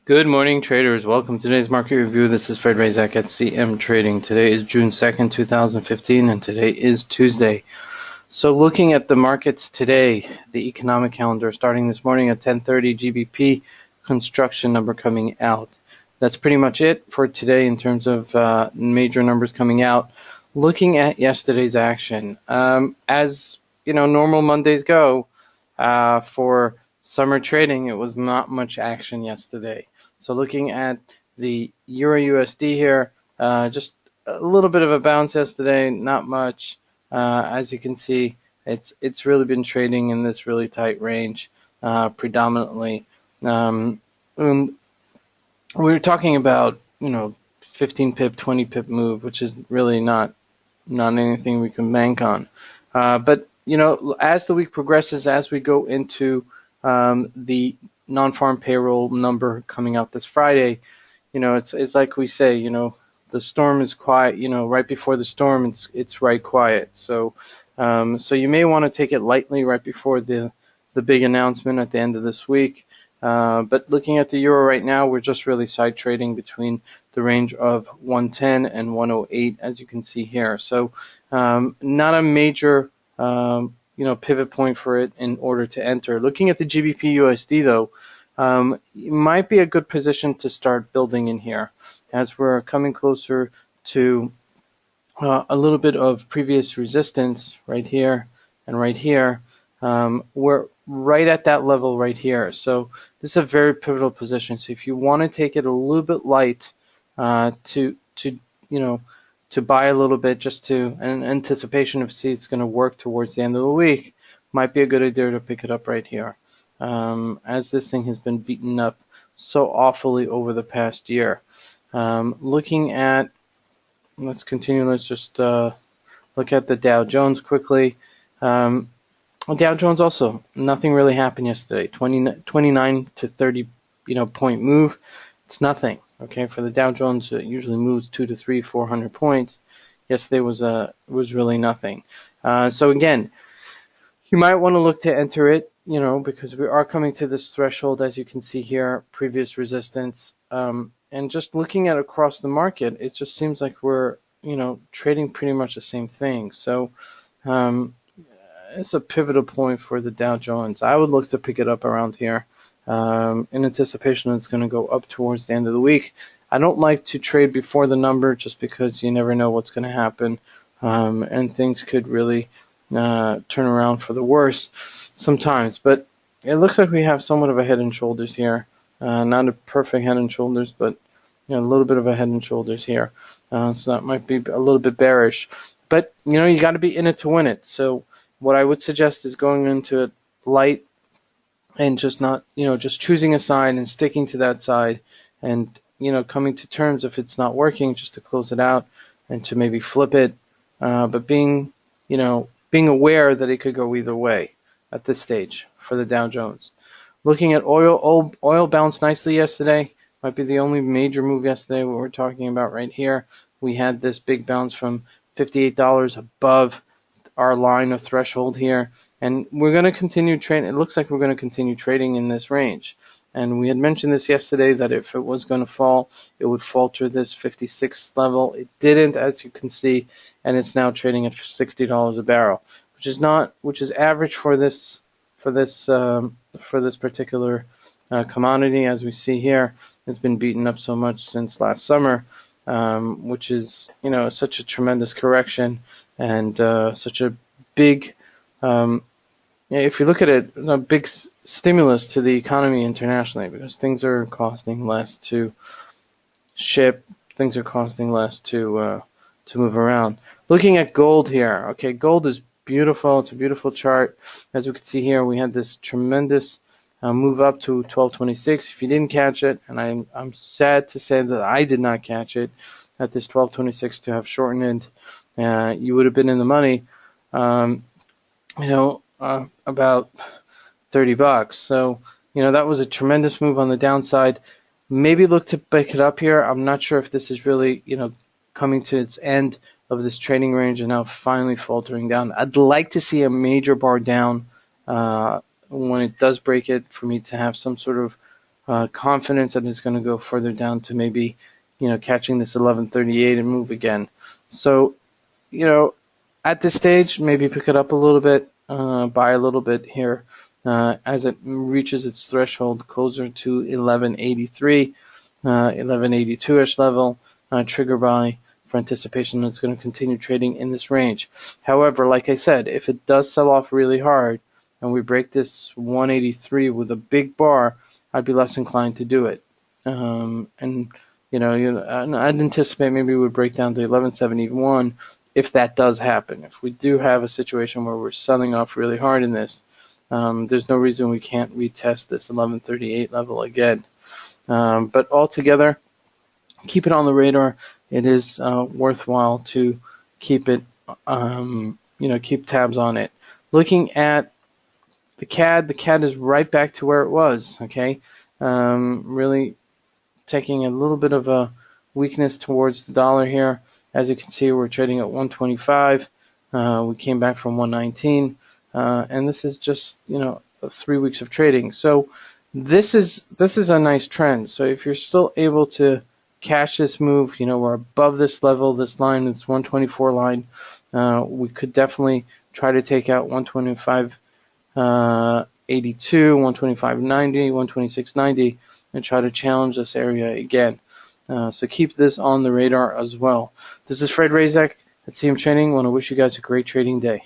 Good morning, traders. Welcome to today's market review. This is Razak at CMTrading. Today is June 2nd, 2015, and today is Tuesday. So looking at the markets today, the economic calendar starting this morning at 10:30, GBP construction number coming out. That's pretty much it for today in terms of major numbers coming out. Looking at yesterday's action, as you know, normal Mondays go for summer trading, it was not much action yesterday. So looking at the EURUSD here, just a little bit of a bounce yesterday, not much. As you can see, it's really been trading in this really tight range predominantly. We were talking about 15 pip, 20 pip move, which is really not anything we can bank on. But as the week progresses, as we go into the non-farm payroll number coming out this Friday, it's like we say, the storm is quiet. Right before the storm, it's right quiet. So you may want to take it lightly right before the big announcement at the end of this week. But looking at the euro right now, we're just really side trading between the range of 110 and 108, as you can see here. So not a major pivot point for it in order to enter. Looking at the GBPUSD though, it might be a good position to start building in here as we're coming closer to a little bit of previous resistance right here and right here. We're right at that level right here. So this is a very pivotal position. So if you want to take it a little bit light to buy a little bit just to in anticipation of see it's going to work towards the end of the week, might be a good idea to pick it up right here, as this thing has been beaten up so awfully over the past year. Looking at, let's continue. Let's just look at the Dow Jones quickly. Dow Jones also, nothing really happened yesterday. 29 to 30 point move. It's nothing. Okay, for the Dow Jones, it usually moves 200 to 300, 400 points. Yesterday was really nothing. So again, you might want to look to enter it, because we are coming to this threshold, as you can see here, previous resistance. And just looking at across the market, it just seems like we're, trading pretty much the same thing. So it's a pivotal point for the Dow Jones. I would look to pick it up around here. In anticipation it's going to go up towards the end of the week. I don't like to trade before the number just because you never know what's going to happen, and things could really turn around for the worse sometimes. But it looks like we have somewhat of a head and shoulders here. Not a perfect head and shoulders, but a little bit of a head and shoulders here. So that might be a little bit bearish. But you got to be in it to win it. So what I would suggest is going into it light, and just not, just choosing a side and sticking to that side, and, coming to terms if it's not working, just to close it out and to maybe flip it. But being aware that it could go either way at this stage for the Dow Jones. Looking at oil, oil bounced nicely yesterday. Might be the only major move yesterday, what we're talking about right here. We had this big bounce from $58 above our line of threshold here, and we're going to continue trading. It looks like we're going to continue trading in this range, and we had mentioned this yesterday that if it was going to fall, it would falter this 56 level. It didn't, as you can see, and it's now trading at $60 a barrel, which is average for this particular commodity. As we see here, it's been beaten up so much since last summer, which is such a tremendous correction. And such a big, if you look at it, a big stimulus to the economy internationally, because things are costing less to ship, things are costing less to move around. Looking at gold here, okay, gold is beautiful. It's a beautiful chart. As we can see here, we had this tremendous move up to 1226. If you didn't catch it, and I'm sad to say that I did not catch it at this 1226 to have shortened it, you would have been in the money, about $30. So, that was a tremendous move on the downside. Maybe look to pick it up here. I'm not sure if this is really, coming to its end of this trading range and now finally faltering down. I'd like to see a major bar down when it does break it, for me to have some sort of confidence that it's going to go further down to maybe, catching this 1138 and move again. So, at this stage, maybe pick it up a little bit, buy a little bit here as it reaches its threshold closer to 1183, 1182-ish level, trigger buy for anticipation that it's going to continue trading in this range. However, like I said, if it does sell off really hard and we break this 183 with a big bar, I'd be less inclined to do it. And I'd anticipate maybe we would break down to 1171 if that does happen. If we do have a situation where we're selling off really hard in this, there's no reason we can't retest this 1138 level again. But altogether, keep it on the radar. It is worthwhile to keep it, keep tabs on it. Looking at the CAD is right back to where it was. Okay, really taking a little bit of a weakness towards the dollar here. As you can see, we're trading at 125. We came back from 119, and this is just 3 weeks of trading. So this is a nice trend. So if you're still able to catch this move, we're above this level, this line, this 124 line. We could definitely try to take out 125.82, 125.90, 126.90, and try to challenge this area again. So keep this on the radar as well. This is Fred Razak at CMTrading. I want to wish you guys a great trading day.